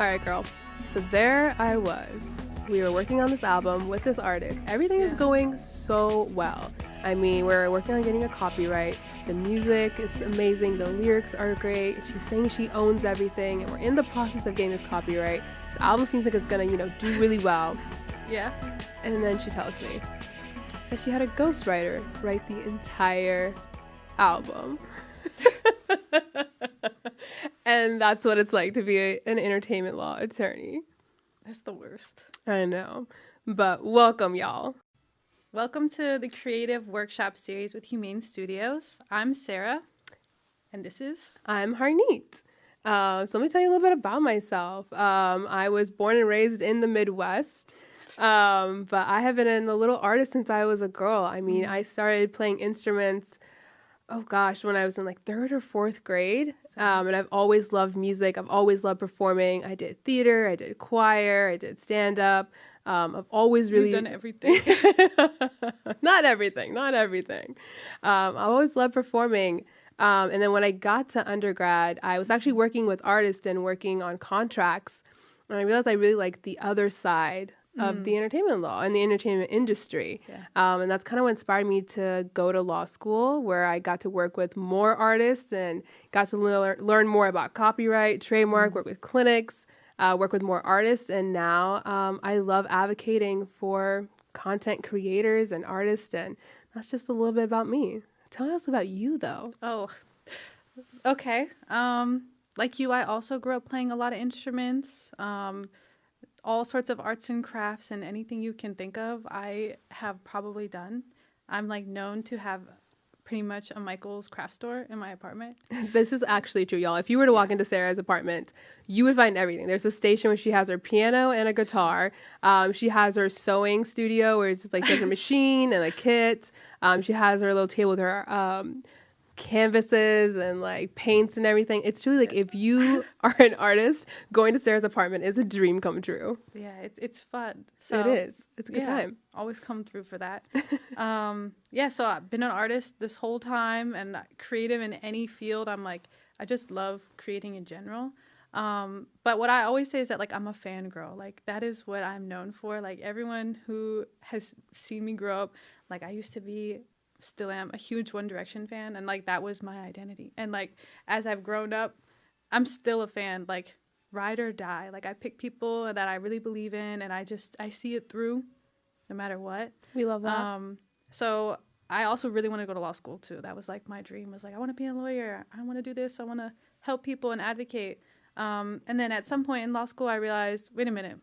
All right, girl. So there I was. We were working on this album with this artist. Everything is going so well. I mean, we're working on getting a copyright. The music is amazing. The lyrics are great. She's saying she owns everything, and we're in the process of getting this copyright. This album seems like it's gonna, do really well. Yeah. And then she tells me that she had a ghostwriter write the entire album. And that's what it's like to be an entertainment law attorney. That's the worst. I know. But welcome, y'all. Welcome to the Creative Workshop Series with Humane Studios. I'm Sarah, and this is... I'm Harneet. So let me tell you a little bit about myself. I was born and raised in the Midwest, but I have been a little artist since I was a girl. I mean, I started playing instruments, when I was in like 3rd or 4th grade. And I've always loved music. I've always loved performing. I did theater, I did choir, I did stand-up. I've always really... You've done everything. Not everything. I've always loved performing. And then when I got to undergrad, I was actually working with artists and working on contracts. And I realized I really liked the other side of the entertainment law and the entertainment industry. Yeah. And that's kind of what inspired me to go to law school, where I got to work with more artists and got to learn more about copyright, trademark, work with clinics, work with more artists. And now I love advocating for content creators and artists. And that's just a little bit about me. Tell us about you, though. Oh, okay. Like you, I also grew up playing a lot of instruments. All sorts of arts and crafts, and anything you can think of, I have probably done. I'm like known to have pretty much a Michael's craft store in my apartment. This is actually true, y'all. If you were to walk into Sarah's apartment, you would find everything. There's a station where she has her piano and a guitar. She has her sewing studio where it's just like there's a machine and a kit. She has her little table with her canvases and like paints and everything. It's truly like if you are an artist, going to Sarah's apartment is a dream come true. Yeah, it's fun. So, it is. It's a good time. Always come through for that. So I've been an artist this whole time and creative in any field. I just love creating in general. But what I always say is that like I'm a fangirl. Like that is what I'm known for. Like everyone who has seen me grow up, like I used to be, still am a huge One Direction fan, and like that was my identity. And like as I've grown up, I'm still a fan, like ride or die. Like I pick people that I really believe in, and I see it through no matter what. We love that. So I also really want to go to law school too. That was like my dream, was like I want to be a lawyer, I want to do this, I want to help people and advocate. And then at some point in law school I realized, wait a minute,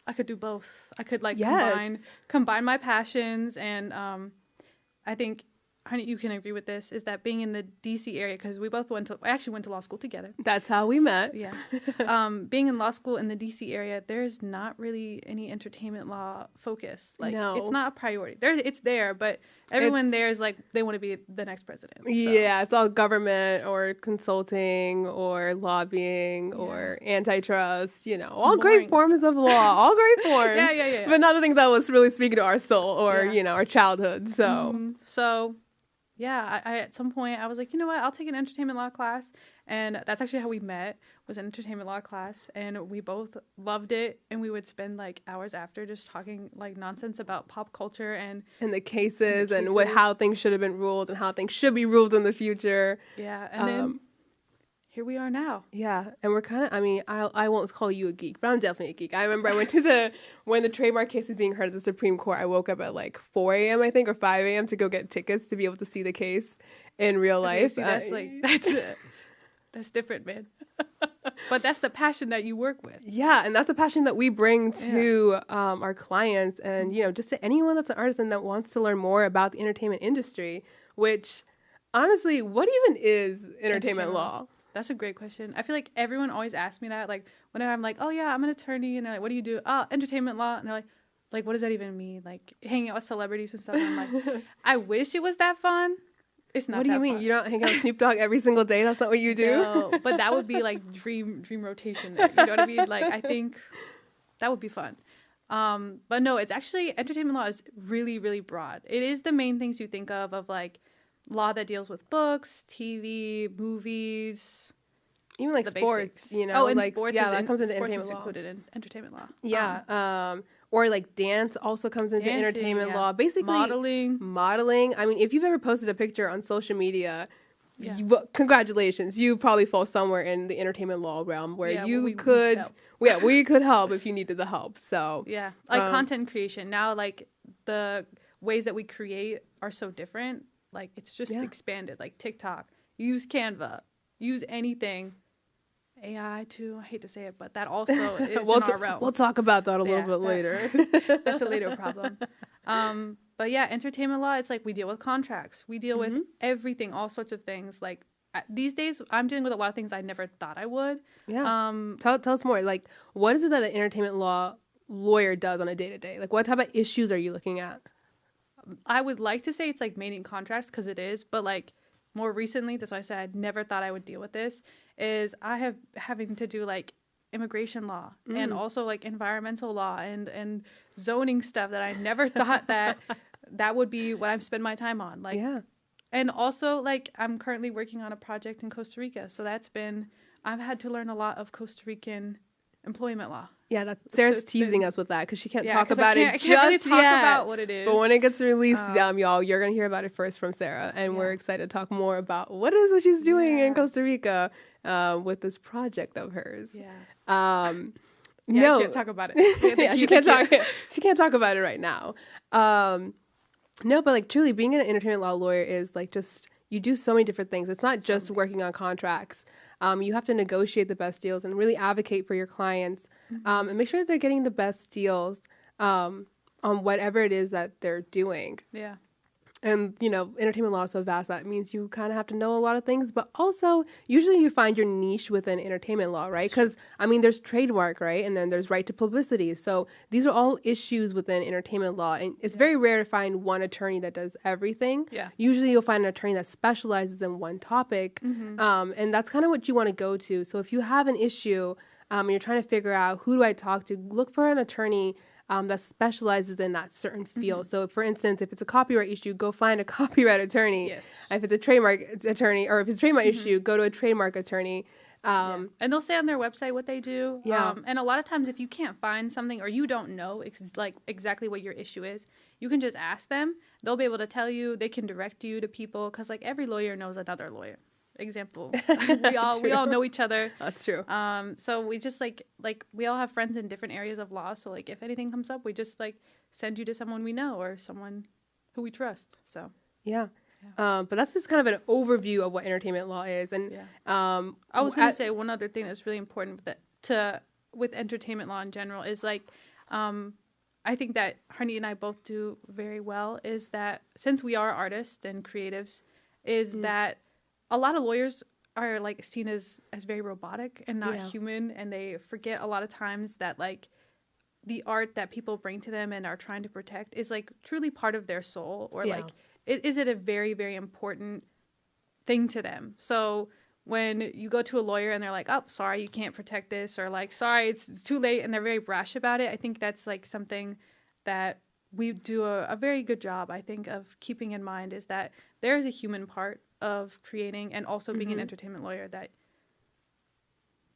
I could do both. I could like combine my passions. And I think, honey, you can agree with this, is that being in the DC area, because we both I actually went to law school together. That's how we met. Yeah. Being in law school in the DC area, there's not really any entertainment law focus. Like, it's not a priority. It's there, but everyone there is like, they want to be the next president. So. Yeah, it's all government or consulting or lobbying or antitrust, all great forms of law, all great forms. Yeah. But not the things that was really speaking to our soul or, our childhood. So, I at some point I was like, you know what, I'll take an entertainment law class. And that's actually how we met, was an entertainment law class. And we both loved it. And we would spend like hours after just talking like nonsense about pop culture and the cases and how things should have been ruled and how things should be ruled in the future. Yeah. And then here we are now. Yeah. And we're kind of, I won't call you a geek, but I'm definitely a geek. I remember I went to when the trademark case was being heard at the Supreme Court, I woke up at like 4 a.m., I think, or 5 a.m. to go get tickets to be able to see the case in real life. See, that's different, man. But that's the passion that you work with. Yeah, and that's a passion that we bring to our clients and, just to anyone that's an artist and that wants to learn more about the entertainment industry, which, honestly, what even is entertainment law? That's a great question. I feel like everyone always asks me that. Like, whenever I'm like, oh, yeah, I'm an attorney. And they're like, what do you do? Oh, entertainment law. And they're like, what does that even mean? Like, hanging out with celebrities and stuff. And I'm like, I wish it was that fun. It's not. What do you mean? Fun. You don't hang out with Snoop Dogg every single day? That's not what you do? No, but that would be like dream rotation there. You know what I mean? Like, I think that would be fun. But no, it's actually, entertainment law is really, really broad. It is the main things you think of like law that deals with books, TV, movies, even like the sports, basics. you know, and like sports that comes into sports entertainment is law. included in entertainment law. Yeah, or like dance also comes into Dancing, entertainment law. Basically, modeling. I mean, if you've ever posted a picture on social media, congratulations, you probably fall somewhere in the entertainment law realm where we could help if you needed the help. So like content creation now, like the ways that we create are so different. Like it's just expanded. Like TikTok, use Canva, use anything. AI too. I hate to say it, but that also is in our realm. We'll talk about that a little bit later. That's a later problem. But yeah, entertainment law, it's like we deal with contracts. We deal with everything, all sorts of things. Like these days, I'm dealing with a lot of things I never thought I would. Yeah. Tell us more. Like, what is it that an entertainment law lawyer does on a day-to-day? Like, what type of issues are you looking at? I would like to say it's like mainly contracts because it is, but like more recently, that's why I said I never thought I would deal with this, is I have having to do like immigration law and also like environmental law and zoning stuff that I never thought that would be what I spend my time on. Like, and also like I'm currently working on a project in Costa Rica. So I've had to learn a lot of Costa Rican employment law. Yeah, Sarah's teasing us with that because she can't talk about it just really talk yet. About what it is. But when it gets released, y'all, you're gonna hear about it first from Sarah, and we're excited to talk more about what it is that she's doing in Costa Rica with this project of hers. I can't talk about it. She can't talk about it right now. No, but like truly, being an entertainment law lawyer is like just you do so many different things. It's not just working on contracts. You have to negotiate the best deals and really advocate for your clients and make sure that they're getting the best deals on whatever it is that they're doing. Yeah. And, you know, entertainment law is so vast that means you kind of have to know a lot of things, but also usually you find your niche within entertainment law, right? Because, I mean, there's trademark, right? And then there's right to publicity. So these are all issues within entertainment law. And it's very rare to find one attorney that does everything. Yeah. Usually you'll find an attorney that specializes in one topic. And that's kind of what you want to go to. So if you have an issue and you're trying to figure out who do I talk to, look for an attorney that specializes in that certain field. So, for instance, if it's a copyright issue, go find a copyright attorney. Yes. If it's a trademark attorney, or if it's a trademark issue, go to a trademark attorney. And they'll say on their website what they do. Yeah. And a lot of times, if you can't find something or you don't know exactly what your issue is, you can just ask them. They'll be able to tell you. They can direct you to people because, like, every lawyer knows another lawyer. Example, we all know each other. That's true. So we just like we all have friends in different areas of law. So like if anything comes up, we just like send you to someone we know or someone who we trust. So but that's just kind of an overview of what entertainment law is. And I was going to say one other thing that's really important with entertainment law in general is like I think that Harneet and I both do very well is that since we are artists and creatives, is that a lot of lawyers are like seen as very robotic and not human, and they forget a lot of times that like the art that people bring to them and are trying to protect is like truly part of their soul, or like is it a very, very important thing to them. So when you go to a lawyer and they're like, oh, sorry, you can't protect this, or like, sorry, it's too late, and they're very brash about it, I think that's like something that we do a very good job, I think, of keeping in mind, is that there is a human part of creating and also being an entertainment lawyer that,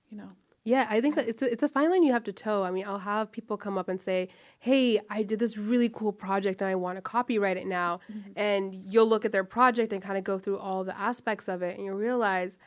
you know. Yeah, I think that it's a fine line you have to toe. I mean, I'll have people come up and say, hey, I did this really cool project and I want to copyright it now. And you'll look at their project and kind of go through all the aspects of it, and you realize,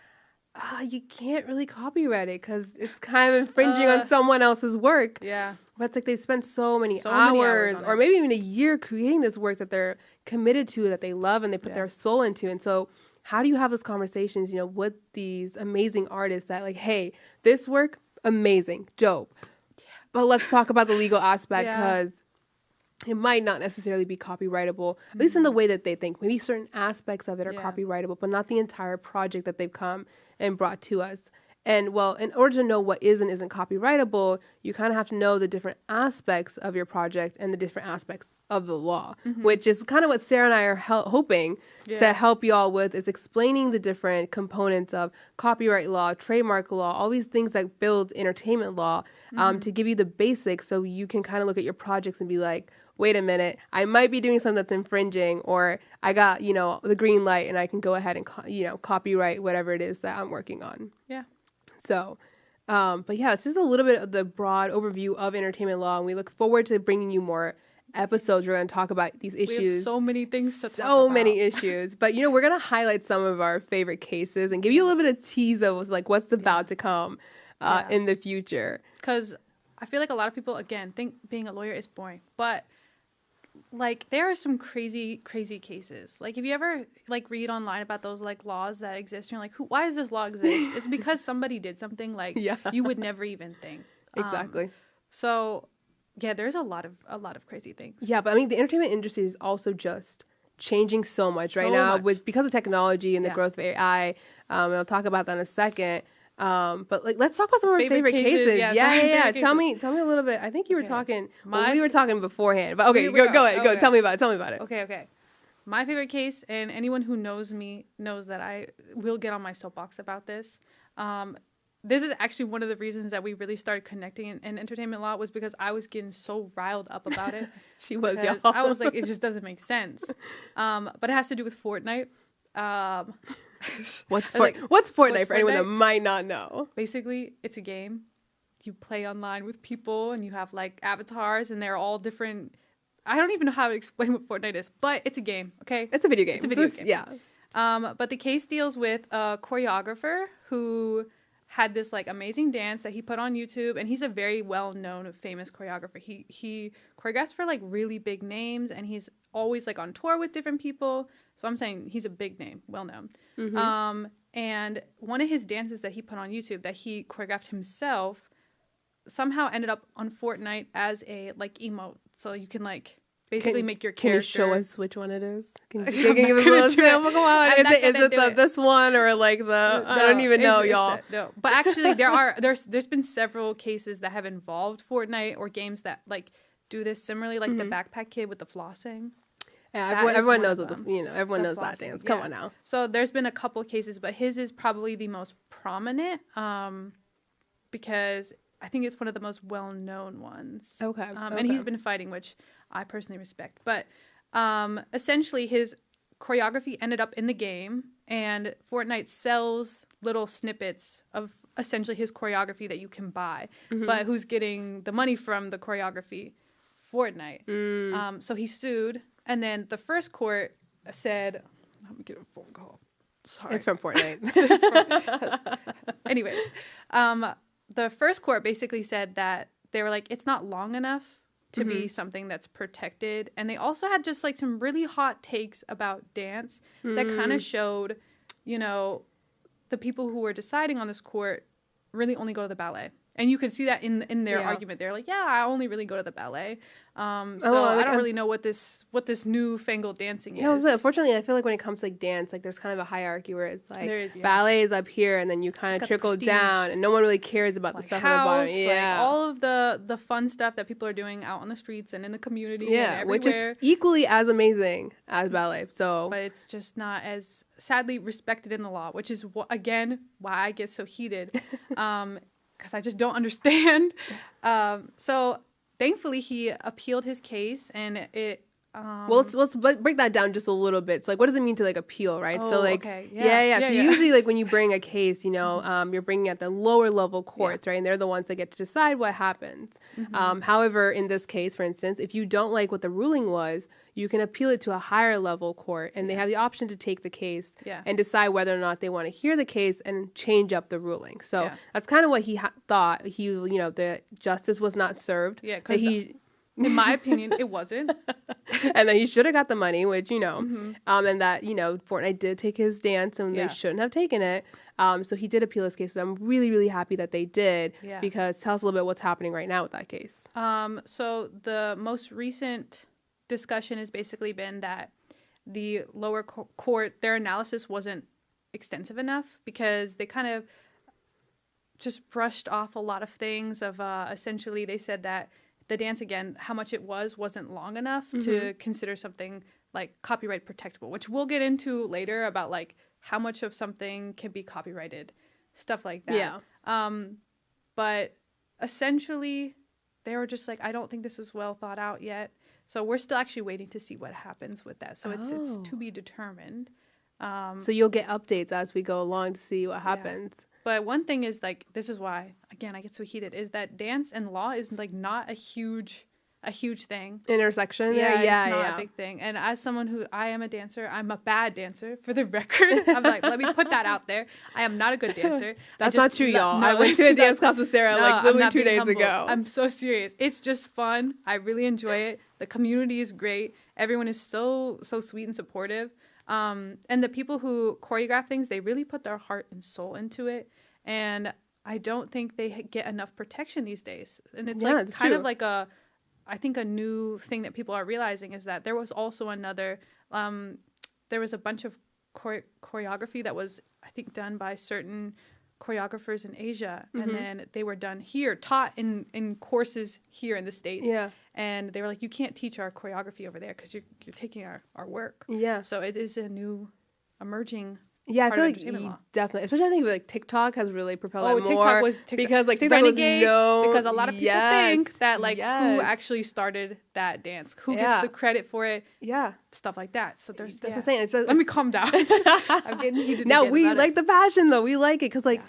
you can't really copyright it because it's kind of infringing on someone else's work. Yeah. But it's like they spent so many hours or maybe even a year creating this work that they're committed to, that they love, and they put their soul into. And so how do you have those conversations, you know, with these amazing artists that like, hey, this work, amazing, dope. But let's talk about the legal aspect because it might not necessarily be copyrightable, at least in the way that they think. Maybe certain aspects of it are copyrightable, but not the entire project that they've come and brought to us. And well, in order to know what is and isn't copyrightable, you kind of have to know the different aspects of your project and the different aspects of the law, which is kind of what Sarah and I are hoping to help you all with, is explaining the different components of copyright law, trademark law, all these things that build entertainment law, to give you the basics so you can kind of look at your projects and be like, wait a minute, I might be doing something that's infringing, or I got, you know, the green light and I can go ahead and, copyright whatever it is that I'm working on. Yeah. So, but yeah, it's just a little bit of the broad overview of entertainment law, and we look forward to bringing you more episodes. We're going to talk about these issues. We have so many things to talk about. So many issues. But, we're going to highlight some of our favorite cases and give you a little bit of tease of like what's about to come in the future. Because I feel like a lot of people, again, think being a lawyer is boring. But like there are some crazy cases. Like, if you ever like read online about those like laws that exist, and you're like, why does this law exist? It's because somebody did something like you would never even think. Exactly. So yeah, there's a lot of crazy things. Yeah, but I mean, the entertainment industry is also just changing so much right now because of technology and the growth of AI. And I'll talk about that in a second. But like, let's talk about some of our favorite cases. Yeah. Tell me a little bit. I think you were talking. We were talking beforehand. But okay, go ahead. Go. Tell me about it. Okay. My favorite case, and anyone who knows me knows that I will get on my soapbox about this. This is actually one of the reasons that we really started connecting in entertainment law, was because I was getting so riled up about it. She was, y'all. I was like, it just doesn't make sense. But it has to do with Fortnite. What's Fortnite for anyone that might not know? Basically, it's a game. You play online with people, and you have like avatars, and they're all different. I don't even know how to explain what Fortnite is, but it's a game. Okay, it's a video game. Game. Yeah. But the case deals with a choreographer who had this like amazing dance that he put on YouTube, and he's a very well-known, famous choreographer. He choreographs for like really big names, and he's always like on tour with different people. So I'm saying he's a big name, well-known. Mm-hmm. And one of his dances that he put on YouTube that he choreographed himself somehow ended up on Fortnite as a like emote. So you can like basically make your character. Can you show us which one it is? Can you give us a little sample? Come on. Is it this one or like the? I don't even know, y'all. No, but actually there's been several cases that have involved Fortnite or games that like do this similarly, like the Backpack Kid with the flossing. Yeah, everyone knows everyone knows that dance. Come on now. So there's been a couple cases, but his is probably the most prominent, because I think it's one of the most well-known ones. Okay. And he's been fighting, which I personally respect. But essentially, his choreography ended up in the game, and Fortnite sells little snippets of essentially his choreography that you can buy. Mm-hmm. But who's getting the money from the choreography? Fortnite. So he sued. And then the first court said, let me get a phone call. Sorry. It's from Fortnite. Anyways, the first court basically said that they were like, it's not long enough to be something that's protected. And they also had just like some really hot takes about dance that kind of showed, the people who were deciding on this court really only go to the ballet. And you can see that in their argument. They're like, I only really go to the ballet. I don't really know what this newfangled dancing is. Unfortunately, I feel like when it comes to like dance, like there's kind of a hierarchy where it's like ballet is up here, and then you kind of trickle down, and no one really cares about the stuff on the bottom. Yeah, like all of the fun stuff that people are doing out on the streets and in the community. Yeah, and which is equally as amazing as ballet. So, but it's just not as sadly respected in the law, which is again why I get so heated. Because I just don't understand. So thankfully he appealed his case, and it. Well, let's break that down just a little bit. So like, what does it mean to like appeal, right? Oh, so like, okay. So usually like when you bring a case, you're bringing at the lower level courts, right? And they're the ones that get to decide what happens. Mm-hmm. However, in this case, for instance, if you don't like what the ruling was, you can appeal it to a higher level court, and they have the option to take the case and decide whether or not they want to hear the case and change up the ruling. So that's kind of what he thought. The justice was not served. Yeah, because in my opinion, it wasn't. And then he should have got the money, which, and that, Fortnite did take his dance, and they shouldn't have taken it. So he did appeal his case. So I'm really, really happy that they did, because tell us a little bit what's happening right now with that case. So the most recent discussion has basically been that the lower court, their analysis wasn't extensive enough, because they kind of just brushed off a lot of things of essentially they said that the dance, again, how much it wasn't long enough to consider something like copyright protectable, which we'll get into later about like how much of something can be copyrighted, stuff like that. Yeah. But essentially they were just like, I don't think this is well thought out yet. So we're still actually waiting to see what happens with that. So it's to be determined. So you'll get updates as we go along to see what happens. But one thing is like, this is why, again, I get so heated, is that dance and law is like not a huge thing. Intersection. Yeah, Yeah, it's not a big thing. And as someone who, I am a dancer, I'm a bad dancer for the record. I'm like, let me put that out there. I am not a good dancer. That's not true, y'all. I went to a dance class with Sarah like literally 2 days ago. I'm so serious. It's just fun. I really enjoy it. The community is great. Everyone is so sweet and supportive. And the people who choreograph things, they really put their heart and soul into it. And I don't think they get enough protection these days. And it's like kind of like I think a new thing that people are realizing is that there was also another, there was a bunch of choreography that was, I think, done by certain choreographers in Asia. And then they were done here, taught in courses here in the States. Yeah. And they were like, you can't teach our choreography over there because you're taking our work. Yeah. So it is a new emerging Yeah, I part feel of like entertainment law. definitely, especially I think like TikTok has really propelled that TikTok more. was TikTok. Because like TikTok Renegade, was known because a lot of people think that like who yes. actually started that dance, who gets the credit for it, Yeah. stuff like that. So there's That's what I'm saying. It's just, Let me calm down. I'm getting heated. now again we about like it. the passion though. We like it because like,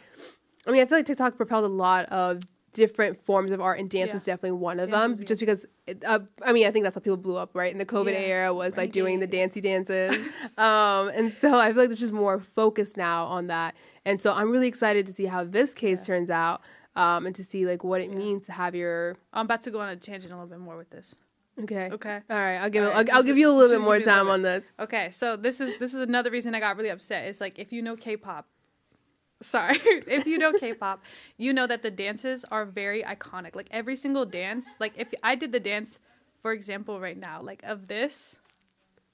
I mean, I feel like TikTok propelled a lot of different forms of art, and dance was definitely one of them. Just because, I mean, I think that's how people blew up, right? In the COVID era was like doing the dancey dances, and so I feel like there's just more focus now on that. And so I'm really excited to see how this case turns out, and to see like what it means to have your. I'm about to go on a tangent a little bit more with this. Okay. Okay. All right. I'll give All right. I'll give you a little bit more Give me a time little on this. Okay, so this is another reason I got really upset. It's like if you know K-pop. Sorry. If you know K-pop, you know that the dances are very iconic. Like every single dance, like if I did the dance, for example, right now, like of this.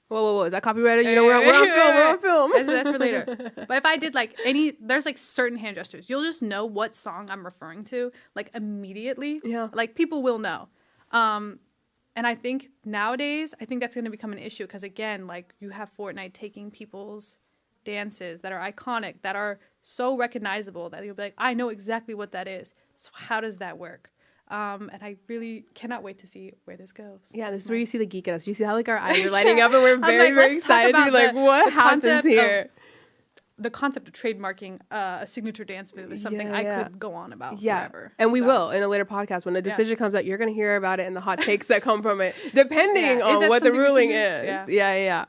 Whoa. Is that copyrighted? You know, we're on film. That's for later. But if I did like there's like certain hand gestures. You'll just know what song I'm referring to, like immediately. Yeah. Like people will know. And I think nowadays, I think that's going to become an issue because again, like you have Fortnite taking people's dances that are iconic, that are so recognizable that you'll be like, I know exactly what that is. So how does that work? And I really cannot wait to see where this goes. Yeah, this is where you see the geek in us. You see how like our eyes are lighting up, and we're very, like, very excited to be like, what happens here? The concept of trademarking a signature dance move is something I could go on about forever. And we will in a later podcast when a decision comes out. You're going to hear about it and the hot takes that come from it, depending on what the ruling is. Yeah.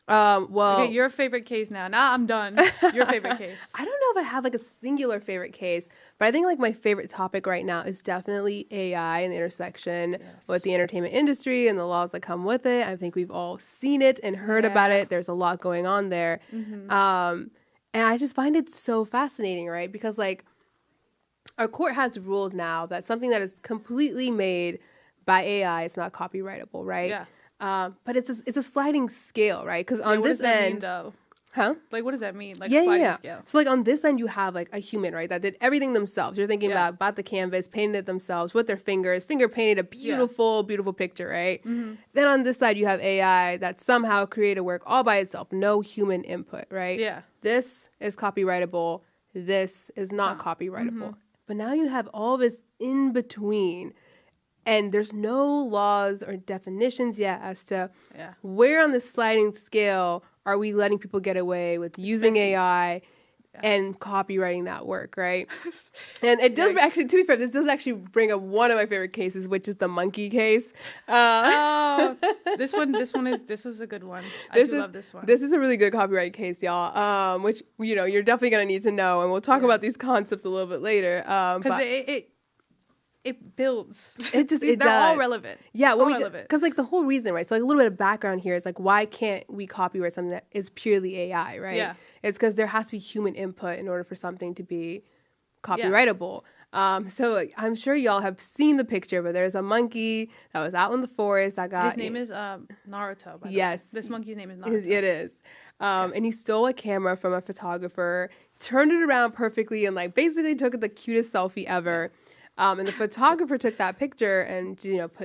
Well, okay, your favorite case now. Now I'm done. Your favorite case. I don't know if I have like a singular favorite case, but I think like my favorite topic right now is definitely AI and the intersection with the entertainment industry and the laws that come with it. I think we've all seen it and heard about it. There's a lot going on there. And I just find it so fascinating, right? Because like our court has ruled now that something that is completely made by AI is not copyrightable, right? Yeah. But it's a sliding scale, right? Because on what this does that end, mean, though? Huh? Like, what does that mean? Like, sliding scale. So, like, on this end, you have, like, a human, right, that did everything themselves. You're thinking about the canvas, painted it themselves with their fingers, finger painted a beautiful, beautiful picture, right? Then on this side, you have AI that somehow created a work all by itself, no human input, right? Yeah. This is copyrightable. This is not copyrightable. But now you have all this in between. And there's no laws or definitions yet as to where on the sliding scale are we letting people get away with using AI and copywriting that work, right? And it does actually, to be fair, this does actually bring up one of my favorite cases, which is the monkey case. This was a good one. I love this one. This is a really good copyright case, y'all. Which you're definitely gonna need to know, and we'll talk about these concepts a little bit later. Because it builds. They're all relevant. Yeah, relevant. Because like the whole reason, right? So like a little bit of background here is like, why can't we copyright something that is purely AI, right? Yeah. It's because there has to be human input in order for something to be copyrightable. So like, I'm sure y'all have seen the picture, but there's a monkey that was out in the forest that got. His name is Naruto. By the way. This monkey's name is Naruto. It is. And he stole a camera from a photographer, turned it around perfectly, and like basically took the cutest selfie ever. And the photographer took that picture and,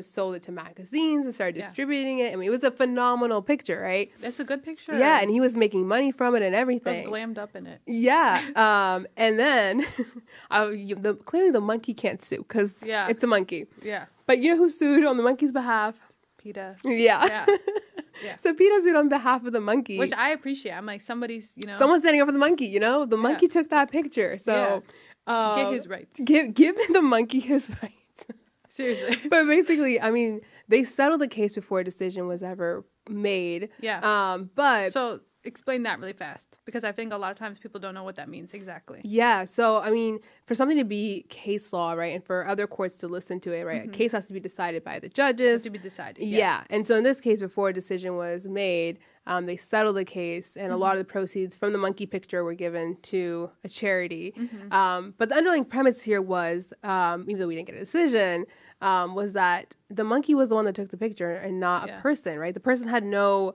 sold it to magazines and started distributing it. I mean, it was a phenomenal picture, right? It's a good picture. Yeah, and he was making money from it and everything. I was glammed up in it. Yeah. And then, clearly the monkey can't sue because it's a monkey. Yeah. But you know who sued on the monkey's behalf? PETA. Yeah. Yeah. So Pete does it on behalf of the monkey. Which I appreciate. I'm like, somebody's, you know. Someone's standing up for the monkey, you know? The monkey took that picture. So get his rights. Give the monkey his rights. Seriously. But basically, I mean, they settled the case before a decision was ever made. Yeah. But so explain that really fast, because I think a lot of times people don't know what that means exactly. yeah. So, I mean, for something to be case law, right, and for other courts to listen to it, right, a case has to be decided by the judges. To be decided. Yeah. And so in this case, before a decision was made, they settled the case, and a lot of the proceeds from the monkey picture were given to a charity. But the underlying premise here was, even though we didn't get a decision, was that the monkey was the one that took the picture and not a person, right? The person had no.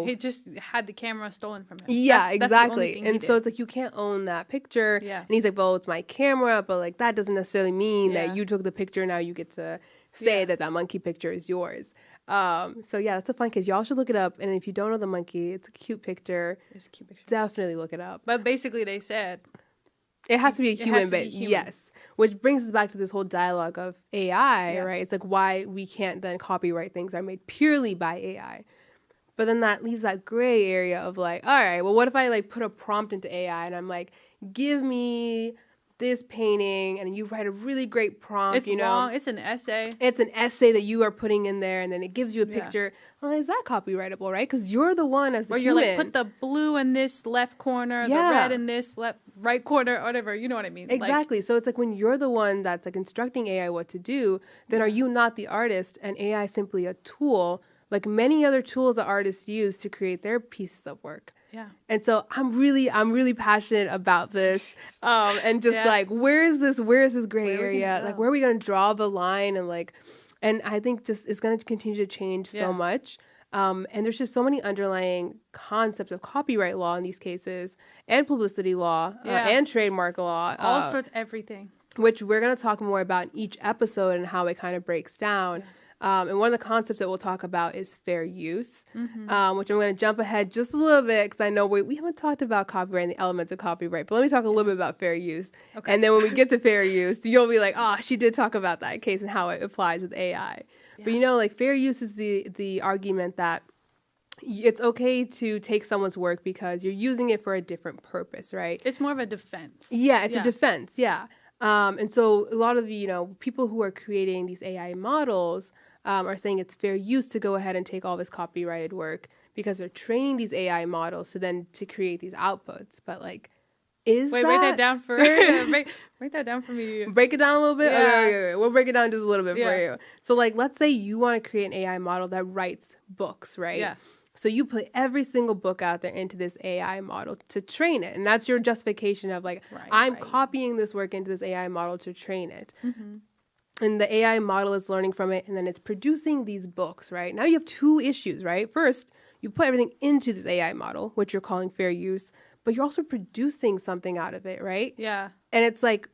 He just had the camera stolen from him. Yeah, that's the only exactly. thing And so it's like, you can't own that picture. Yeah. And he's like, well, it's my camera, but like that doesn't necessarily mean Yeah. that you took the picture. Now you get to say that monkey picture is yours. So yeah, that's a fun case. Y'all should look it up. And if you don't know the monkey, it's a cute picture. It's a cute picture. Definitely look it up. But basically they said It has to be a human, but human. yes. Which brings us back to this whole dialogue of AI, Yeah. right? It's like why we can't then copyright things that are made purely by AI. But then that leaves that gray area of like, all right, well, what if I like put a prompt into AI and I'm like, give me this painting, and you write a really great prompt, it's you know? long, it's an essay. It's an essay that you are putting in there, and then it gives you a Yeah. picture. Well, is that copyrightable, right? Because you're the one as the Where human. you're like, put the blue in this left corner, Yeah. the red in this left right corner, or whatever. You know what I mean? Like, Exactly. So it's like when you're the one that's like instructing AI what to do, then are you not the artist and AI simply a tool, like many other tools that artists use to create their pieces of work? yeah. And so I'm really passionate about this, and just Yeah. like, where is this gray Where are we gonna area? go? Like, where are we going to draw the line? And I think just it's going to continue to change so Yeah. much. And there's just so many underlying concepts of copyright law in these cases, and publicity law, Yeah. and trademark law, All sorts, everything. which we're going to talk more about in each episode and how it kind of breaks down. And one of the concepts that we'll talk about is fair use, which I'm going to jump ahead just a little bit because I know we haven't talked about copyright and the elements of copyright, but let me talk a little bit about fair use. Okay. And then when we get to fair use, you'll be like, oh, she did talk about that case and how it applies with AI. But you know, like fair use is the argument that it's okay to take someone's work because you're using it for a different purpose, right? It's more of a defense. Yeah, it's a defense. Yeah. And so a lot of people who are creating these AI models are saying it's fair use to go ahead and take all this copyrighted work because they're training these AI models to create these outputs. But like, write that down for write that down for me. Break it down a little bit? Yeah. Okay. We'll break it down just a little bit for Yeah. you. So like, let's say you want to create an AI model that writes books, right? Yeah. So you put every single book out there into this AI model to train it. And that's your justification of like, I'm copying this work into this AI model to train it. And the AI model is learning from it, and then it's producing these books, right? Now you have two issues, right? First, you put everything into this AI model, which you're calling fair use, but you're also producing something out of it, right? Yeah. And it's like,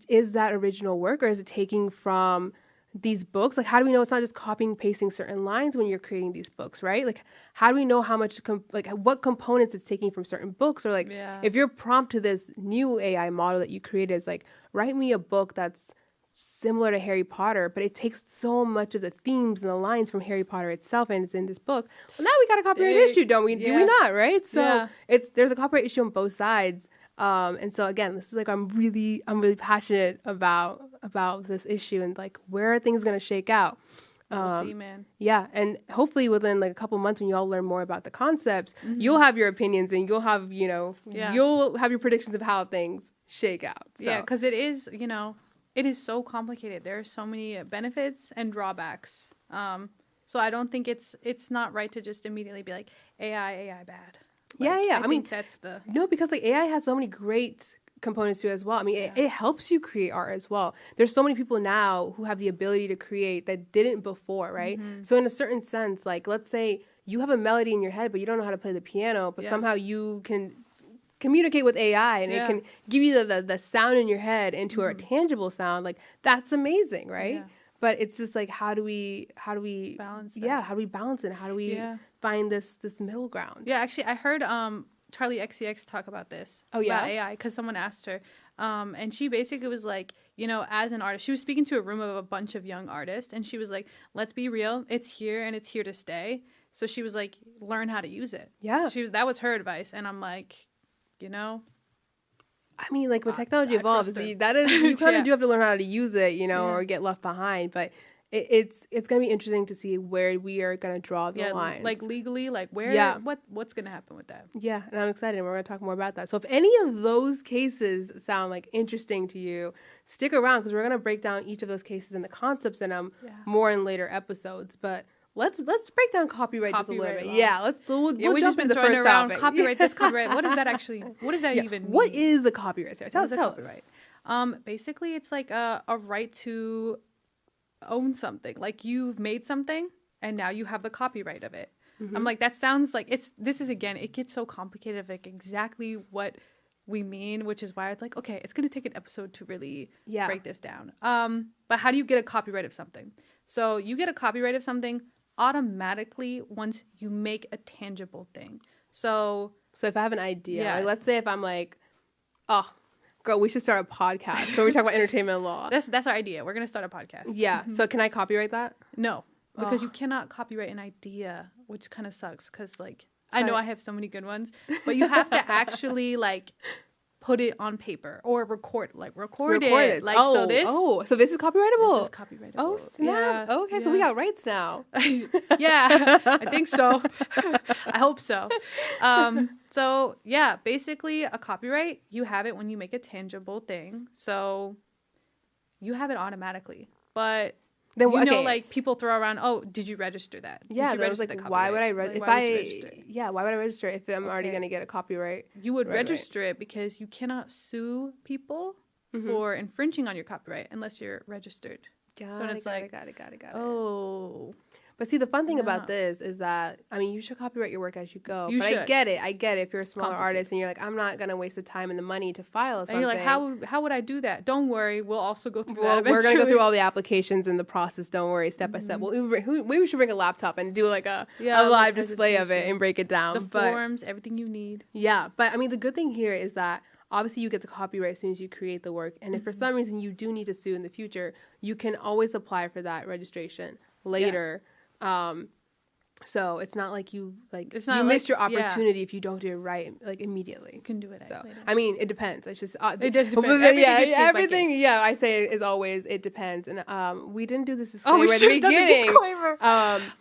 is that original work, or is it taking from these books? Like, how do we know it's not just copying and pasting certain lines when you're creating these books, right? Like, how do we know how much, what components it's taking from certain books? Or like, if your prompt to this new AI model that you created is like, write me a book that's similar to Harry Potter, but it takes so much of the themes and the lines from Harry Potter itself and it's in this book. Well, now we got a copyright issue, don't we? Do we not, right? So there's a copyright issue on both sides. And so again, this is like, I'm really passionate about this issue and like, where are things going to shake out? We'll see, man. Yeah. And hopefully within like a couple months when you all learn more about the concepts, you'll have your opinions and you'll have, you'll have your predictions of how things shake out. So. Yeah. 'Cause it is, it is so complicated. There are so many benefits and drawbacks. So I don't think it's not right to just immediately be like AI bad. Like, I mean, that's the no, because like AI has so many great components to it as well. I mean, it helps you create art as well. There's so many people now who have the ability to create that didn't before, right? So in a certain sense, like let's say you have a melody in your head, but you don't know how to play the piano, but somehow you can communicate with AI and it can give you the sound in your head into a tangible sound. Like that's amazing, right? But it's just like, how do we balance that? Yeah, how do we balance it? How do we find this middle ground? Yeah, actually I heard Charlie XCX talk about this. Oh, yeah? About AI, because someone asked her. And she basically was like, you know, as an artist, she was speaking to a room of a bunch of young artists, and she was like, let's be real, it's here and it's here to stay. So she was like, learn how to use it. Yeah. That was her advice. And I'm like, you know, I mean, like, when technology I evolves, trust her. that is, you kind of Yeah. do have to learn how to use it, you know, Yeah. or get left behind. But it's going to be interesting to see where we are going to draw the yeah, lines. like legally, like where, Yeah. what's going to happen with that? Yeah, and I'm excited. We're going to talk more about that. So if any of those cases sound like interesting to you, stick around because we're going to break down each of those cases and the concepts in them more in later episodes. But let's break down copyright just a little bit. Law. Yeah, we'll We've jump just been into the throwing first around topic. copyright this, copyright. What does that actually? What does that even mean? What is the copyright, Sarah? Tell What is a us. copyright? Basically, it's like a right to own something. Like you've made something, and now you have the copyright of it. I'm like, that sounds like this is again, it gets so complicated of like exactly what we mean, which is why it's like, okay, it's gonna take an episode to really break this down. But how do you get a copyright of something? So you get a copyright of something automatically once you make a tangible thing. So if I have an idea, like, let's say if I'm like, oh, girl, we should start a podcast where we talk about entertainment law. That's our idea. We're gonna start a podcast. Yeah. So can I copyright that? No, because you cannot copyright an idea, which kind of sucks. Because like I know I have so many good ones, but you have to actually like put it on paper or record it. Like so this is copyrightable. This is copyrightable. Oh snap! Yeah, okay, so we got rights now. Yeah, I think so. I hope so. So yeah, basically a copyright, you have it when you make a tangible thing. So you have it automatically. But then, you know, like people throw around, oh, did you register that? Yeah, that was like, why would I register? Why would I register if I'm already going to get a copyright? You would register it because you cannot sue people for infringing on your copyright unless you're registered. Got it. Oh. But see, the fun thing about this is that, I mean, you should copyright your work as you go. You but should. I get it. If you're a smaller artist and you're like, I'm not going to waste the time and the money to file something. And you're like, how would I do that? Don't worry. We'll also go through that eventually. We're going to go through all the applications and the process. Don't worry, step by step. Well, maybe we should bring a laptop and do like a live display of it and break it down. The forms, everything you need. Yeah. But I mean, the good thing here is that obviously you get the copyright as soon as you create the work. And if for some reason you do need to sue in the future, you can always apply for that registration later. Yeah. So it's not like you missed your opportunity if you don't do it right like immediately. You can do it. So later. I mean, it depends. It's just it does depend. Everything. Yeah, I say is always it depends. And we didn't do this disclaimer at the beginning.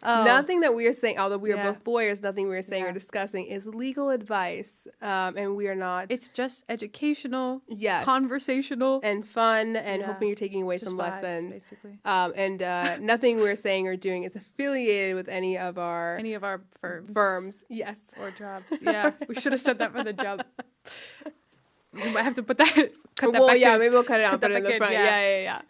Nothing that we are saying, although we are both lawyers, nothing we are saying or discussing is legal advice. And we are not. It's just educational, conversational, and fun, and hoping you're taking away some lessons. Basically. And nothing we're saying or doing is affiliated with any of our firms, yes, or jobs. Yeah, we should have said that from the jump. We might have to put that. Maybe we'll cut it out, put it in the front. Yeah.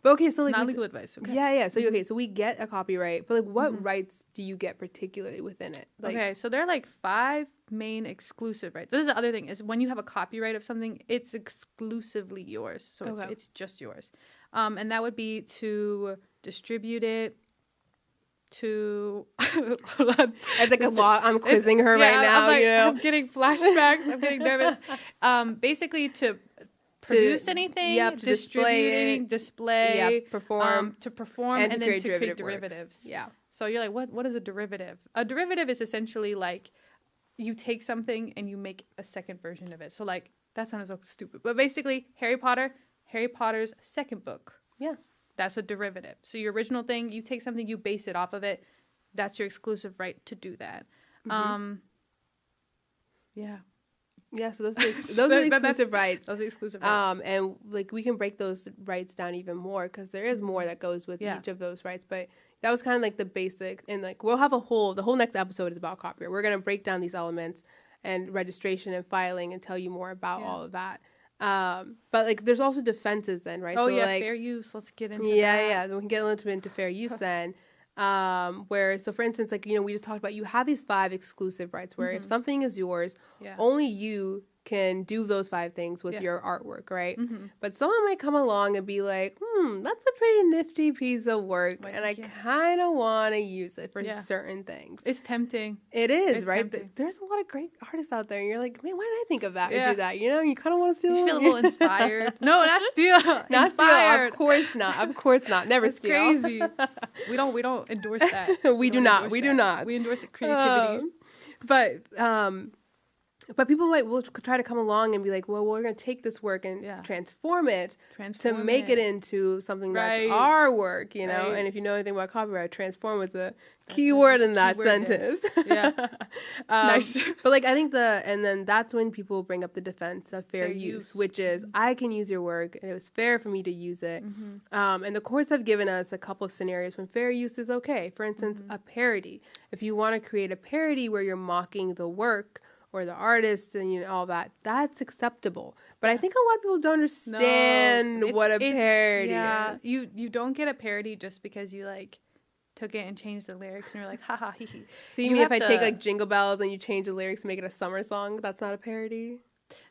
But okay, so like not legal advice. Okay. Yeah. So so we get a copyright, but like, what rights do you get particularly within it? Like, okay, so there are like 5 main exclusive rights. This is the other thing: is when you have a copyright of something, it's exclusively yours. So it's just yours, and that would be to distribute it. To hold on. It's like a law. I'm quizzing her right now. Like, you know, I'm getting flashbacks. I'm getting nervous. Basically, to produce anything, to distribute, display, perform, and then to create derivatives. Yeah. So you're like, what is a derivative? A derivative is essentially like you take something and you make a second version of it. So like that sounds so stupid, but basically, Harry Potter's second book. Yeah. That's a derivative. So your original thing, you take something, you base it off of it. That's your exclusive right to do that. Yeah. So those are the exclusive rights. Those are exclusive rights. And like we can break those rights down even more because there is more that goes with each of those rights. But that was kind of like the basic. And like we'll have the whole next episode is about copyright. We're gonna break down these elements and registration and filing and tell you more about all of that. But like there's also defenses then, right? Oh, so, like, fair use. Let's get into that. Yeah. We can get a little bit into fair use then. Where, so for instance, like, you know, we just talked about, you have these 5 exclusive rights where if something is yours, only you can do those 5 things with Yeah. your artwork, right? Mm-hmm. But someone might come along and be like, that's a pretty nifty piece of work, Like, and I yeah. kind of want to use it for Yeah. certain things. It's tempting. It is, It's right? tempting. There's a lot of great artists out there, and you're like, man, why did I think of that or Yeah. do that? You know, you kind of want to steal. You feel a little inspired. No, not steal. Not Inspired. steal, of course not. Of course not. Never That's steal. crazy. We don't endorse that. We do don't not. endorse We do that. not. We endorse creativity. But people will try to come along and be like, well, we're going to take this work and transform it to make it into something that's Right. our work, you know? Right. And if you know anything about copyright, transform is a keyword in that keyword there. sentence. Yeah. Nice. But like, I think and then that's when people bring up the defense of fair Fair use, use. which is I can use your work and it was fair for me to use it. Mm-hmm. And the courts have given us a couple of scenarios when fair use is okay. For instance, Mm-hmm. a parody. If you want to create a parody where you're mocking the work or the artist and you know all that, that's acceptable. But I think a lot of people don't understand what a parody is. You don't get a parody just because you like took it and changed the lyrics and you're like, haha, hee hee. So you mean if I take like Jingle Bells and you change the lyrics and make it a summer song, that's not a parody?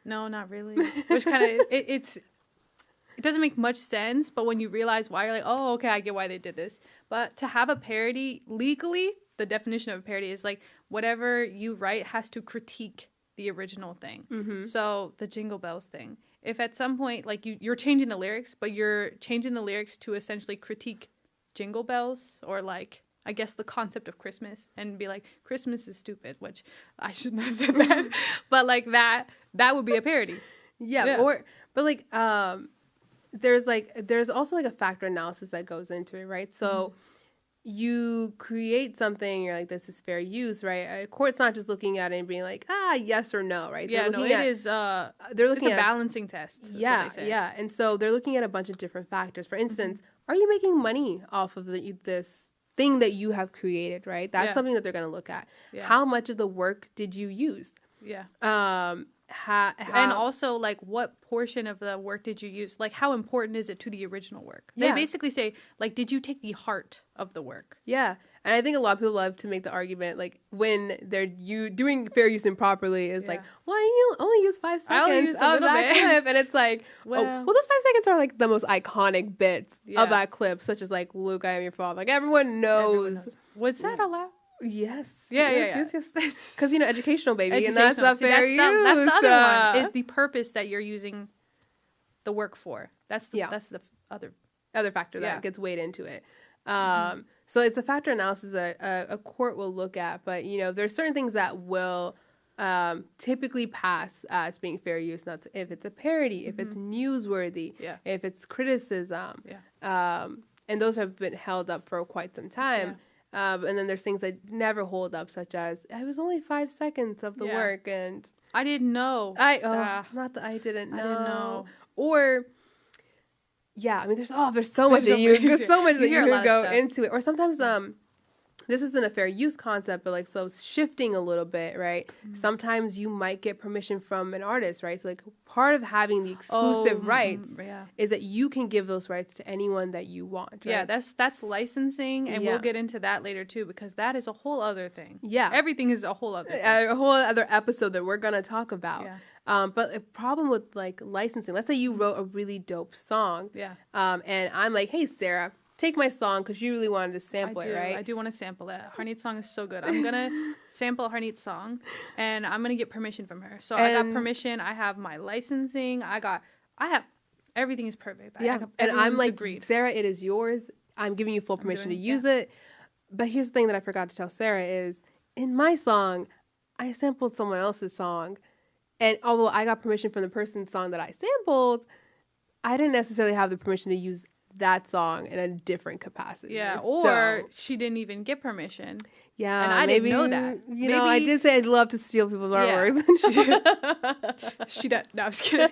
No, not really. Which kind of it doesn't make much sense, but when you realize why, you're like, oh, okay, I get why they did this. But to have a parody legally, the definition of a parody is like whatever you write has to critique the original thing. Mm-hmm. So the Jingle Bells thing. If at some point like you're changing the lyrics, but you're changing the lyrics to essentially critique Jingle Bells or like I guess the concept of Christmas and be like Christmas is stupid, which I shouldn't have said that, but like that would be a parody. Yeah. But like there's also like a factor analysis that goes into it, right? So you create something, you're like, this is fair use, right? A court's not just looking at it and being like, yes or no, right? Yeah, no, it is. They're looking it's a at balancing test. Is yeah, what they say. yeah, and so they're looking at a bunch of different factors. For instance, are you making money off of this thing that you have created, right? That's something that they're going to look at. Yeah. How much of the work did you use? Yeah. And also, like, what portion of the work did you use? Like, how important is it to the original work? Yeah. They basically say, like, did you take the heart of the work? Yeah. And I think a lot of people love to make the argument, like, when they're doing fair use improperly is like, well, you only use 5 I only seconds used of a little that bit. clip. And it's like, well, those 5 seconds are, like, the most iconic bits of that clip, such as, like, Luke, I am your father. Like, everyone knows. Was that allowed? Yes. Yes. Because, you know, educational, baby. And that's not fair use. That's the other one, is the purpose that you're using the work for. That's the other factor that gets weighed into it. So it's a factor analysis that a court will look at. But, you know, there's certain things that will typically pass as being fair use. That's if it's a parody, if it's newsworthy, if it's criticism. And those have been held up for quite some time. And then there's things that never hold up, such as it was only 5 seconds of the work, and I didn't know. Not that I didn't know. I didn't know. Or I mean, there's so much that you can go into it. Or sometimes this isn't a fair use concept, but like so shifting a little bit, right? Sometimes you might get permission from an artist, right? So like part of having the exclusive rights is that you can give those rights to anyone that you want. Right? Yeah, that's licensing, and we'll get into that later too, because that is a whole other thing. Yeah, everything is a whole other thing. A whole other episode that we're gonna talk about. But a problem with like licensing, let's say you wrote a really dope song. And I'm like, hey Sarah, take my song because you really wanted to sample it, right? I do want to sample it. Harneet's song is so good. I'm going to sample Harneet's song, and I'm going to get permission from her. So I got permission. I have my licensing. I have, everything is perfect. And I'm like, agreed. Sarah, it is yours. I'm giving you full permission to use it. But here's the thing that I forgot to tell Sarah is, in my song, I sampled someone else's song. And although I got permission from the person's song that I sampled, I didn't necessarily have the permission to use that song in a different capacity. Yeah, or she didn't even get permission. Yeah, and I didn't know that. You know, I did say I'd love to steal people's artworks. She did. No, I'm just kidding.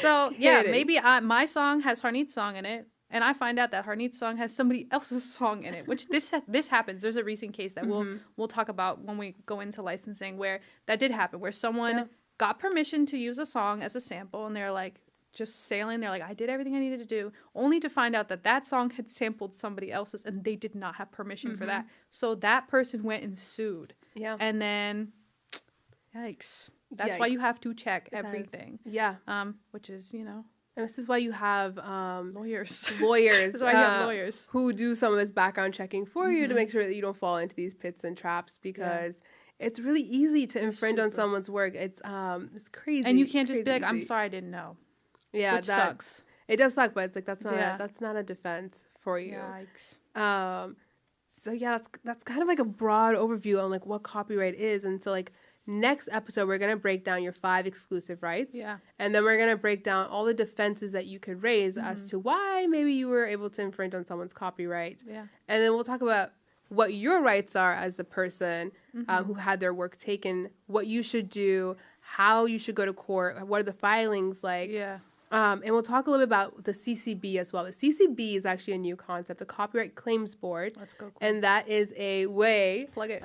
So maybe my song has Harneet's song in it, and I find out that Harneet's song has somebody else's song in it. Which this happens. There's a recent case that we'll talk about when we go into licensing where that did happen, where someone got permission to use a song as a sample, and they're like, just sailing. They're like, I did everything I needed to do, only to find out that song had sampled somebody else's and they did not have permission for that. So that person went and sued. Yeah. And then, yikes. That's why you Yikes. have to check It does. everything. Yeah. Which is, And this is why you have lawyers. lawyers. That's why you have lawyers. Who do some of this background checking for you to make sure that you don't fall into these pits and traps, because it's really easy to infringe on someone's work. It's crazy. And you can't just be crazy like, I'm easy. sorry, I didn't know. Yeah, Which that sucks. It does suck, but it's like that's Yeah. not a defense for you. Yikes. So yeah, that's kind of like a broad overview on like what copyright is. And so like next episode, we're gonna break down your 5 exclusive rights. Yeah. And then we're gonna break down all the defenses that you could raise as to why maybe you were able to infringe on someone's copyright. Yeah. And then we'll talk about what your rights are as the person who had their work taken, what you should do, how you should go to court, what are the filings like. Yeah. And we'll talk a little bit about the CCB as well. The CCB is actually a new concept, the Copyright Claims Board. Let's go. And that is a way. Plug it.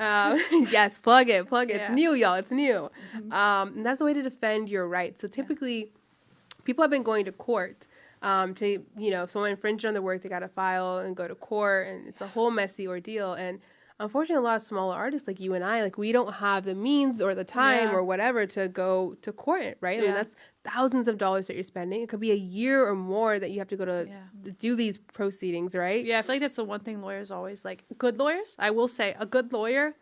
Yes, plug it. It's Yeah. new, y'all. It's new. And that's a way to defend your rights. So typically, people have been going to court to, if someone infringed on their work, they got to file and go to court. And it's a whole messy ordeal. And unfortunately, a lot of smaller artists like you and I, like we don't have the means or the time or whatever to go to court, right? I mean, that's thousands of dollars that you're spending. It could be a year or more that you have to go to do these proceedings, right? Yeah, I feel like that's the one thing lawyers always like. Good lawyers, I will say, a good lawyer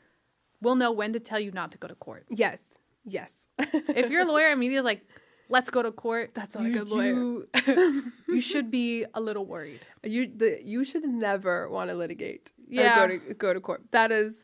will know when to tell you not to go to court. Yes. If your lawyer immediately is like, let's go to court, That's not a good lawyer. You should be a little worried. You should never want to litigate. Yeah. Or go to court. That is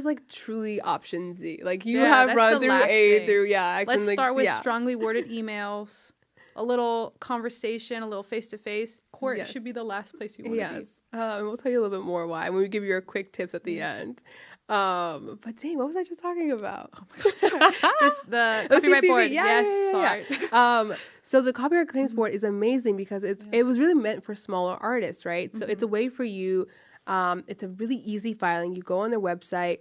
like truly option Z. Like you Yeah, have that's run the through last A thing. through X. Let's and, like, start with strongly worded emails, a little conversation, a little face to face. Court Yes. should be the last place you want to Yes. And we'll tell you a little bit more why when we give you our quick tips at the end. But dang, what was I just talking about? The copyright CCB. board. Yeah. Sorry. So the Copyright Claims Board is amazing because it was really meant for smaller artists, right? So it's a way for you. It's a really easy filing. You go on their website,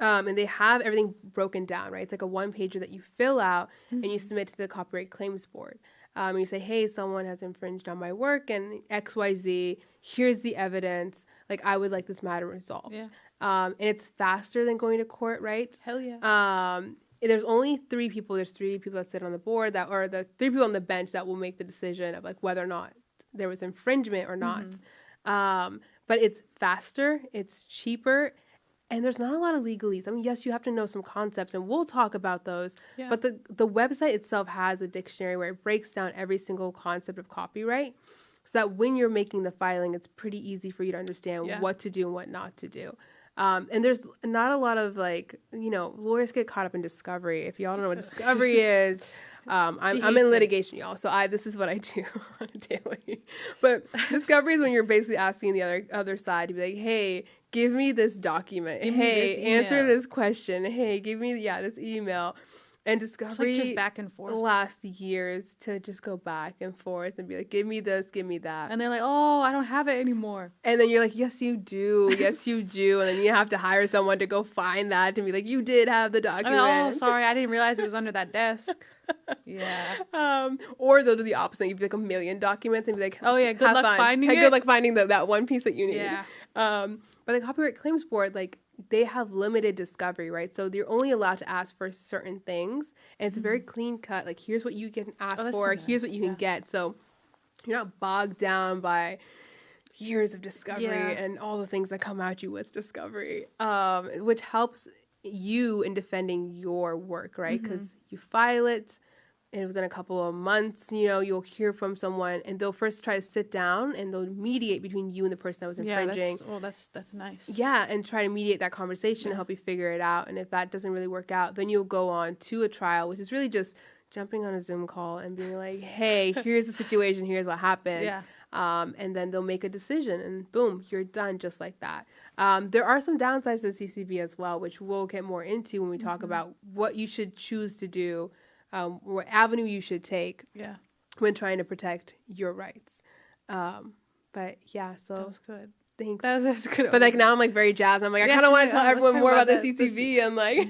and they have everything broken down, right? It's like a one-pager that you fill out and you submit to the Copyright Claims Board. And you say, hey, someone has infringed on my work and XYZ. Here's the evidence. Like, I would like this matter resolved. Yeah. And it's faster than going to court, right? Hell yeah. There's only 3 people. There's 3 people that sit on the board or the 3 people on the bench that will make the decision of like whether or not there was infringement or not. But it's faster, it's cheaper, and there's not a lot of legalese. I mean, yes, you have to know some concepts, and we'll talk about those. Yeah. But the website itself has a dictionary where it breaks down every single concept of copyright, so that when you're making the filing, it's pretty easy for you to understand what to do and what not to do. And there's not a lot of lawyers get caught up in discovery. If y'all don't know what discovery is, I'm in litigation, y'all. So this is what I do on a daily. But discovery is when you're basically asking the other side to be like, hey, give me this document. Give me this answer email. this question. Hey, give me this email. And It's discovery like just back and forth. lasts years to just go back and forth and be like, give me this, give me that. And they're like, oh, I don't have it anymore. And then you're like, yes, you do. Yes, you do. And then you have to hire someone to go find that and be like, you did have the document. Oh, sorry, I didn't realize it was under that desk. Yeah. Or they'll do the opposite. You'd be like a million documents and be like, Oh, yeah, good have luck fun. finding Good it. luck finding that one piece that you need. Yeah. But the Copyright Claims Board, like, they have limited discovery, right? So you're only allowed to ask for certain things. And it's very clean cut. Like, here's what you can ask that's for. so Here's nice. what you can get. So you're not bogged down by years of discovery and all the things that come at you with discovery, which helps you in defending your work, right? Because you file it, and within a couple of months, you'll hear from someone, and they'll first try to sit down, and they'll mediate between you and the person that was infringing. That's nice. Yeah, and try to mediate that conversation and help you figure it out. And if that doesn't really work out, then you'll go on to a trial, which is really just jumping on a Zoom call and being like, hey, here's the situation, here's what happened. Yeah. And then they'll make a decision, and boom, you're done just like that. There are some downsides to CCB as well, which we'll get more into when we talk about what you should choose to do, what avenue you should take when trying to protect your rights. But yeah, so That was good. thanks. That's good. But like now I'm like very jazzed. I'm like, I Yes, kind of want to tell let's everyone talk more about about the the CCB and like.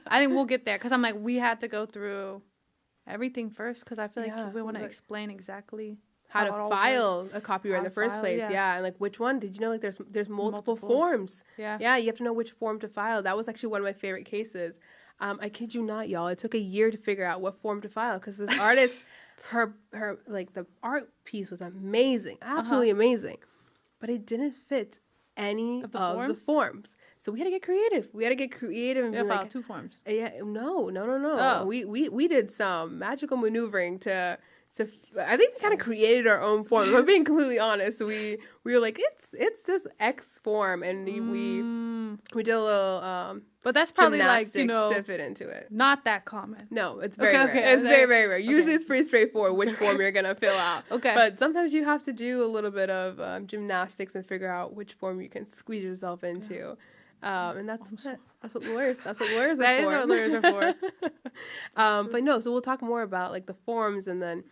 I think we'll get there because I'm like, we had to go through everything first because I feel Yeah, like we want to like- explain exactly how it to all file a copyright in How the to first file, place. yeah. Yeah. And like which one? Did you know like there's multiple Multiple. forms? Yeah. Yeah, you have to know which form to file. That was actually one of my favorite cases. I kid you not, y'all. It took a year to figure out what form to file because this artist, her like the art piece was amazing, absolutely amazing, but it didn't fit any of the forms. So we had to get creative. And You filed 2 forms. Yeah, no. Oh. We did some magical maneuvering to. I think we kind of created our own form. If I'm being completely honest. We were like, it's this X form, and we did a little but that's probably like, to fit into it. Not that common. No, it's very rare. It's very, very rare. Usually it's pretty straightforward which form you're going to fill out. Okay. But sometimes you have to do a little bit of gymnastics and figure out which form you can squeeze yourself into. And that's what lawyers are for. That is what lawyers are for. But no, so we'll talk more about like the forms and then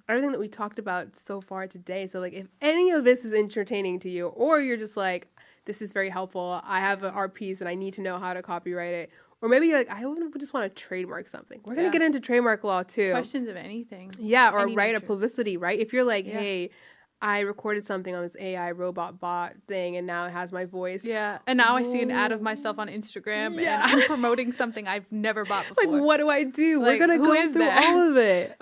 everything that we talked about so far today. So like if any of this is entertaining to you, or you're just like, this is very helpful, I have an art piece and I need to know how to copyright it. Or maybe you're like, I just want to trademark something. We're going to get into trademark law too. Questions of anything. Yeah, or write a publicity, right? If you're like, hey, I recorded something on this AI robot bot thing and now it has my voice. Yeah, and now I see an ad of myself on Instagram and I'm promoting something I've never bought before. Like, what do I do? Like, we're going to go through that? all of it.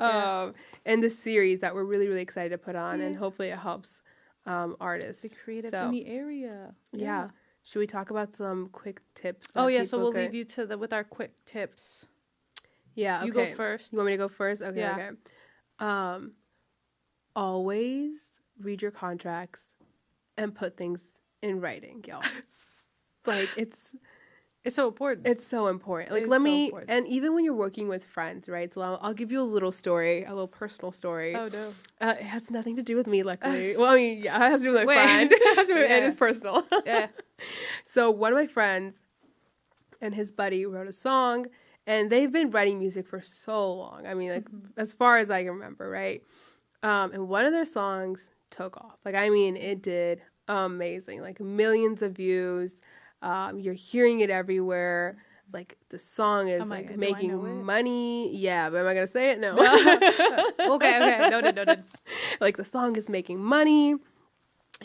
And this series that we're really, really excited to put on and hopefully it helps artists. The creatives in the area. Yeah. Should we talk about some quick tips? So we'll leave you with our quick tips. Yeah, okay. You go first. You want me to go first? Okay, okay. Always read your contracts and put things in writing, y'all. Like, it's so important. It's so important. Like, and even when you're working with friends, right? So I'll give you a little story, a little personal story. Oh, no. It has nothing to do with me, luckily. Well, I mean, yeah, it has to do with my friend. It has to do with, and it's personal. Yeah. So one of my friends and his buddy wrote a song, and they've been writing music for so long. I mean, like, as far as I can remember, right? And one of their songs took off. Like, I mean, it did amazing. Like, millions of views. You're hearing it everywhere. Like, the song is like making money. Yeah, but am I gonna say it? No. Okay. Noted. Like, the song is making money.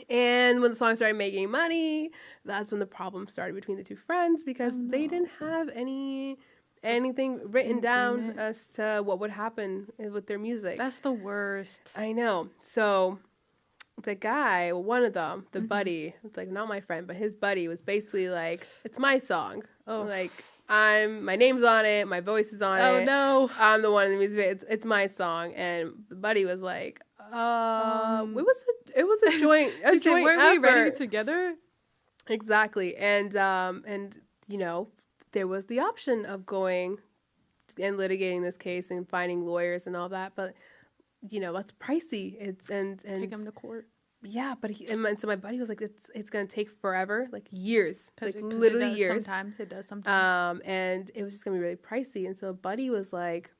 And when the song started making money, that's when the problem started between the two friends because they didn't have anything written down as to what would happen with their music. That's the worst. I know. So the guy, one of them, the buddy, it's like not my friend, but his buddy was basically like, it's my song. Oh. Like, my name's on it, my voice is on it. Oh no. I'm the one in the music. It's my song. And the buddy was like, it was a joint joint weren't effort. we writing it together? Exactly. And you know, there was the option of going and litigating this case and finding lawyers and all that, but you know, that's pricey. It's and take him to court. Yeah, but so my buddy was like, it's gonna take forever, like years, like literally literally years. Sometimes it does. Sometimes. And it was just gonna be really pricey. And so buddy was like,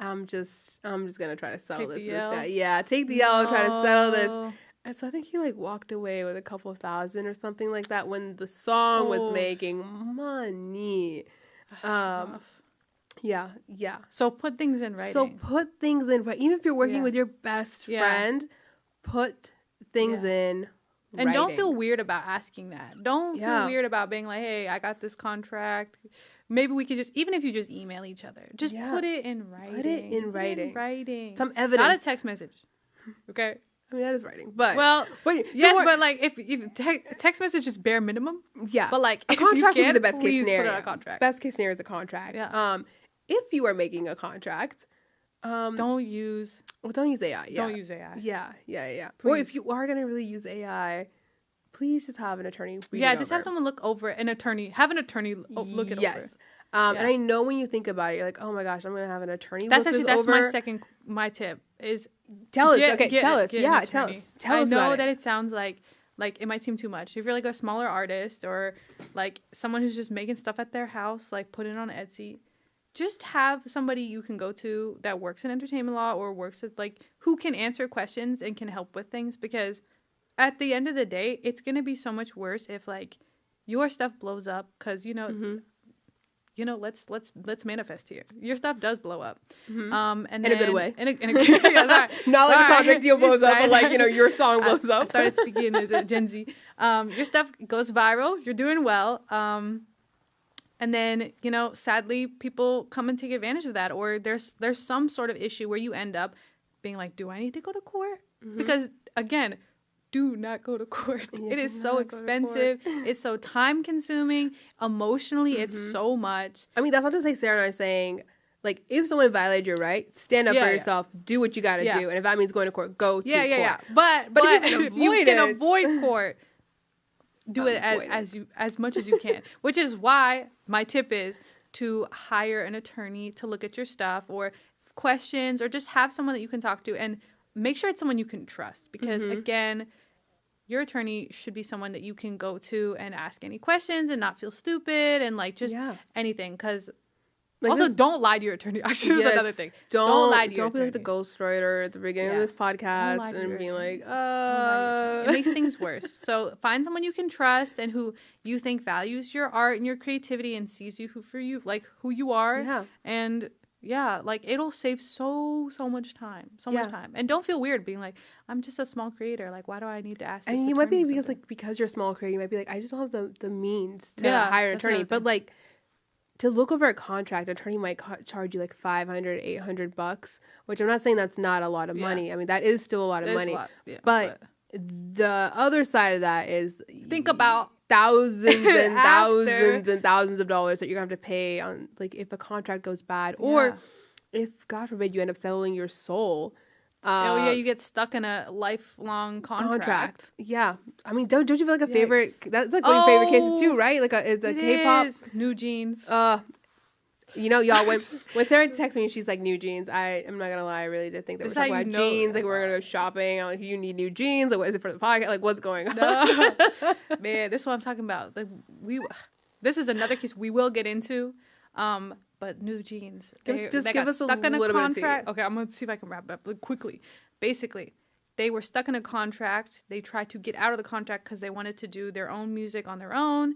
I'm just gonna try to settle this guy. Yeah, take the L and try to settle this. And so I think he like walked away with a couple of $1,000 or something like that when the song was making money. That's rough. Yeah. So put things in writing. Even if you're working with your best friend, put things in and writing. don't feel weird about asking that. Don't feel weird about being like, hey, I got this contract. Maybe we could even if you just email each other, just put it in writing. Put it in writing. Some evidence. Not a text message. Okay. I mean, that is writing, but but like if text message is bare minimum. Yeah, but like a contract would be the best case scenario. Put it on a contract. Best case scenario is a contract. Yeah. If you are making a contract, don't use AI. Yeah. Don't use AI. Yeah. Or if you are gonna really use AI, please just have an attorney read it just over. have someone look over it. Have an attorney look it over. Yes. And I know when you think about it, you're like, oh my gosh, I'm gonna have an attorney. That's look actually this that's over. my tip is tell us. Tell us. Tell us. I know that it sounds like it might seem too much. If you're like a smaller artist or like someone who's just making stuff at their house, like put it on Etsy, just have somebody you can go to that works in entertainment law or works at like who can answer questions and can help with things, because at the end of the day, it's gonna be so much worse if like your stuff blows up because let's manifest here. Your stuff does blow up, and in a good way. In a sorry. Not like a contract deal blows up, but like your song blows up. I started speaking as a Gen Z. Your stuff goes viral. You're doing well, And then, you know, sadly, people come and take advantage of that. Or there's some sort of issue where you end up being like, do I need to go to court? Because, again, do not go to court. It is so expensive. It's so time consuming. Emotionally, it's so much. I mean, that's not to say Sarah and I are saying, like, if someone violated your right, stand up for yourself, do what you got to do. And if that means going to court, go to court. Yeah. But if you can avoid court, do it as much as you can. Which is why my tip is to hire an attorney to look at your stuff or questions, or just have someone that you can talk to, and make sure it's someone you can trust. Because again, your attorney should be someone that you can go to and ask any questions and not feel stupid and like just anything. Because also, don't lie to your attorney. Actually, that's another thing. Don't lie to your attorney. Don't be like the ghostwriter at the beginning of this podcast and being like, it makes things worse. So find someone you can trust and who you think values your art and your creativity and sees you who you are. Yeah. And like it'll save so much time. Much time. And don't feel weird being like, I'm just a small creator. Like, why do I need to ask this? And you might be because you're a small creator, you might be like, I just don't have the means to hire an attorney. But like, to look over a contract, an attorney might charge you like $500, $800, which I'm not saying that's not a lot of money. I mean, that is still a lot of money. But the other side of that is think about thousands and thousands and thousands of dollars that you're gonna have to pay on, like, if a contract goes bad, or if God forbid you end up selling your soul. You get stuck in a lifelong contract. Yeah, I mean, don't you feel like a favorite? That's like one of your favorite cases too, right? Like it's a K-pop. New Jeans. You know, y'all, when Sarah texted me, she's like, new jeans. I'm not gonna lie, I really did think that we're talking about jeans. Like, we're gonna go shopping. I'm like, you need new jeans. Like, what is it for the podcast? Like, what's going on? No. Man, this is what I'm talking about. Like, this is another case we will get into. But new jeans. Just give us a little bit of tea. Okay, I'm gonna see if I can wrap it up quickly. Basically, they were stuck in a contract. They tried to get out of the contract because they wanted to do their own music on their own,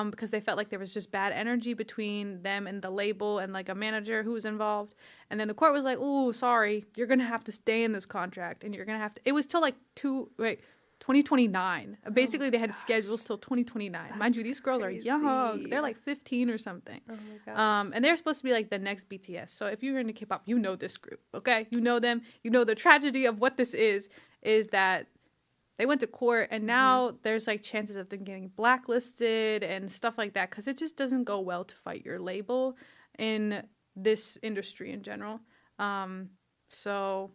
because they felt like there was just bad energy between them and the label and like a manager who was involved. And then the court was like, "Oh, sorry, you're gonna have to stay in this contract, and you're gonna have to." It was till like 2029. Basically, they had schedules till 2029. Mind you, these girls are young. They're like 15 or something. Oh my gosh. And they're supposed to be like the next BTS. So if you're into K-pop, you know this group, okay? You know them. You know the tragedy of what this is that they went to court, and now there's like chances of them getting blacklisted and stuff like that, because it just doesn't go well to fight your label in this industry in general. So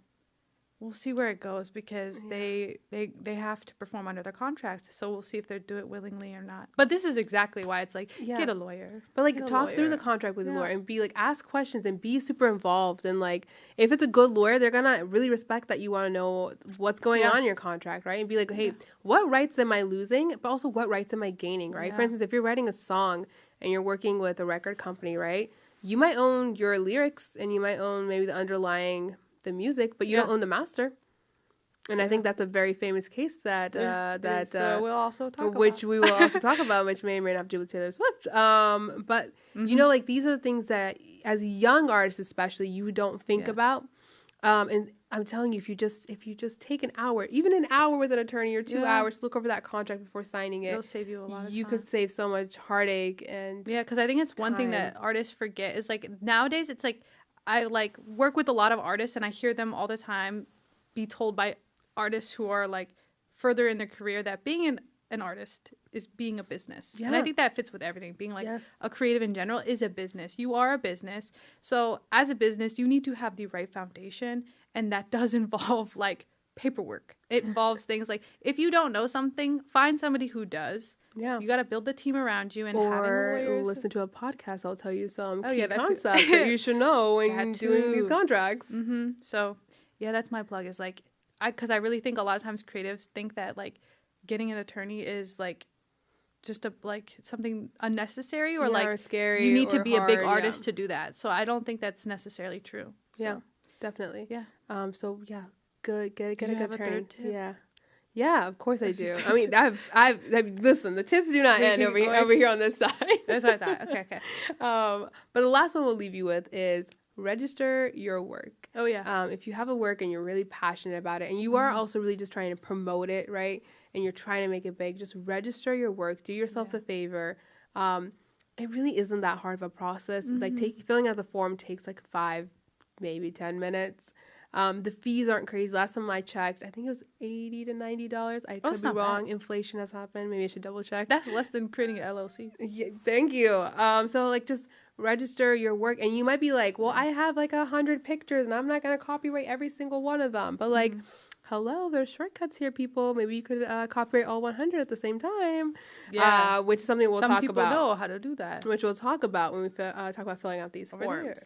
we'll see where it goes, because they have to perform under their contract. So we'll see if they do it willingly or not. But this is exactly why it's like, get a lawyer. But like, talk through the contract with the lawyer and be like, ask questions and be super involved. And like, if it's a good lawyer, they're gonna really respect that you want to know what's going on in your contract, right? And be like, hey, what rights am I losing? But also, what rights am I gaining, right? For instance, if you're writing a song and you're working with a record company, right? You might own your lyrics and you might own maybe the underlying the music, but you don't own the master. And I think that's a very famous case that we'll also talk about. Which we will also talk about, which may or may not have to do with Taylor Swift. But you know, like, these are the things that as young artists especially you don't think about. And I'm telling you, if you just take an hour, even an hour with an attorney or 2 hours, look over that contract before signing it. It'll save you a lot of time. You could save so much heartache and because I think it's one thing that artists forget is, like, nowadays it's like, I like work with a lot of artists and I hear them all the time be told by artists who are like further in their career that being an artist is being a business. And I think that fits with everything. Being like a creative in general is a business. You are a business. So as a business, you need to have the right foundation. And that does involve like paperwork. It involves things like, if you don't know something, find somebody who does. Yeah. You got to build the team around you, and or listen to a podcast. I'll tell you some key concepts that you should know when doing these contracts. So yeah, that's my plug, is like, because I really think a lot of times creatives think that like getting an attorney is like just something unnecessary or like or scary. You need to be hard, a big artist to do that. So I don't think that's necessarily true. Yeah, definitely. Yeah. So yeah, good. Get a good attorney. Yeah, of course I do. I mean, I've listen. The tips do not end over here on this side. That's what I thought. Okay. But the last one we'll leave you with is register your work. Oh yeah. If you have a work and you're really passionate about it, and you are also really just trying to promote it, right? And you're trying to make it big, just register your work. Do yourself the favor. it really isn't that hard of a process. Like filling out the form takes like 5, maybe 10 minutes. The fees aren't crazy. Last time I checked, I think it was $80 to $90. I could be wrong. Bad. Inflation has happened. Maybe I should double check. That's less than creating an LLC. Yeah, thank you. So like just register your work, and you might be like, well, I have like 100 pictures, and I'm not gonna copyright every single one of them. But like, hello, there's shortcuts here, people. Maybe you could copyright all 100 at the same time. Yeah, which is something we'll talk about. Some people know how to do that. Which we'll talk about when we talk about filling out these forms.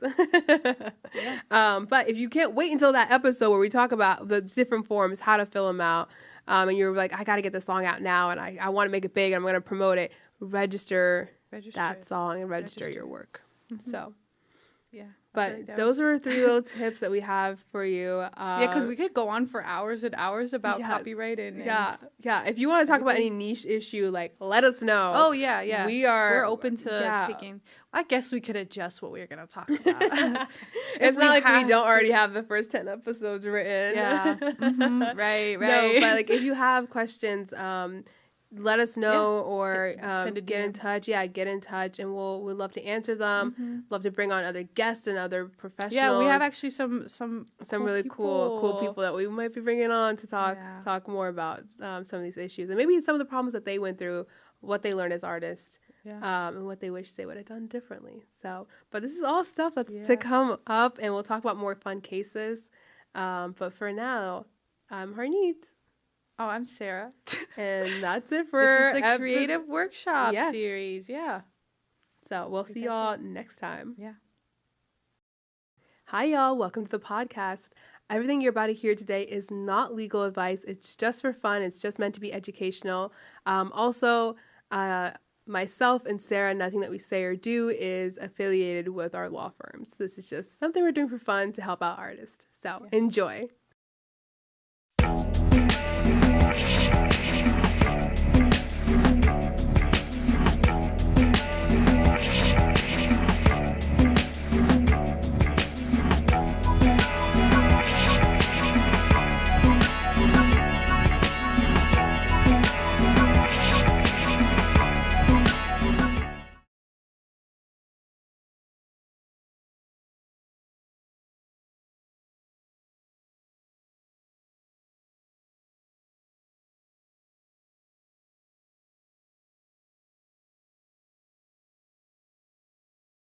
But if you can't wait until that episode where we talk about the different forms, how to fill them out, and you're like, I got to get this song out now, and I want to make it big, and I'm going to promote it, register that song and register your work. So, yeah. But those are 3 little tips that we have for you. Yeah, because we could go on for hours and hours about copyright and yeah. If you want to talk about any niche issue, like, let us know. Oh yeah. We're open to taking. I guess we could adjust what we're gonna talk about. It's not like we don't already have the first 10 episodes written. Yeah. Right. No, but like if you have questions, let us know or get in touch. Yeah, get in touch, and we'd love to answer them. Love to bring on other guests and other professionals. Yeah, we have actually some cool really cool people that we might be bringing on to talk more about some of these issues and maybe some of the problems that they went through, what they learned as artists, and what they wish they would have done differently. So, but this is all stuff that's to come up, and we'll talk about more fun cases. But for now, I'm Harneet. Oh, I'm Sarah. And that's it for this is the Creative Workshop series. Yeah. So we'll see y'all next time. Yeah. Hi, y'all. Welcome to the podcast. Everything you're about to hear today is not legal advice. It's just for fun. It's just meant to be educational. Also, myself and Sarah, nothing that we say or do is affiliated with our law firms. This is just something we're doing for fun to help out artists. So enjoy.